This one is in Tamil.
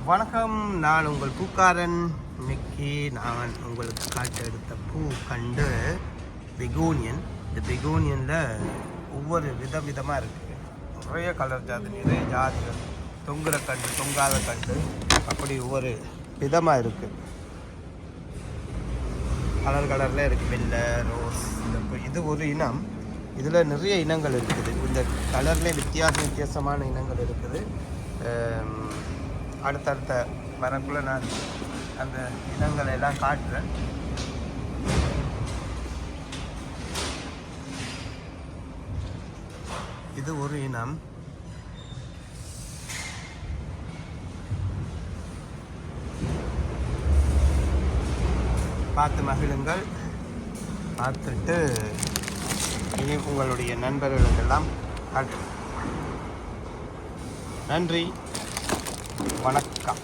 வணக்கம், நான் உங்கள் பூக்காரன். இன்னைக்கு நான் உங்களுக்கு காட்ட எடுத்த பூ கண்டு பெகோனியன். இந்த பெகோனியனில் ஒவ்வொரு விதமாக இருக்குது. நிறைய கலர் ஜாதி, நிறைய ஜாதிகள், தொங்குற கண்டு, தொங்காத கண்டு, அப்படி ஒவ்வொரு விதமாக இருக்குது. கலரில் இருக்குது. வெள்ளை, ரோஸ். இது ஒரு இனம். இதில் நிறைய இனங்கள் இருக்குது. இந்த கலர்லேயே வித்தியாசமான இனங்கள் இருக்குது. அடுத்தடுத்த வரக்குள்ளே நான் அந்த இனங்களை எல்லாம் காட்டுறேன். இது ஒரு இனம். பார்த்து மகிழுங்கள். பார்த்துட்டு இனி உங்களுடைய நண்பர்களுக்கெல்லாம் காட்டுங்கள். நன்றி, வணக்கம்.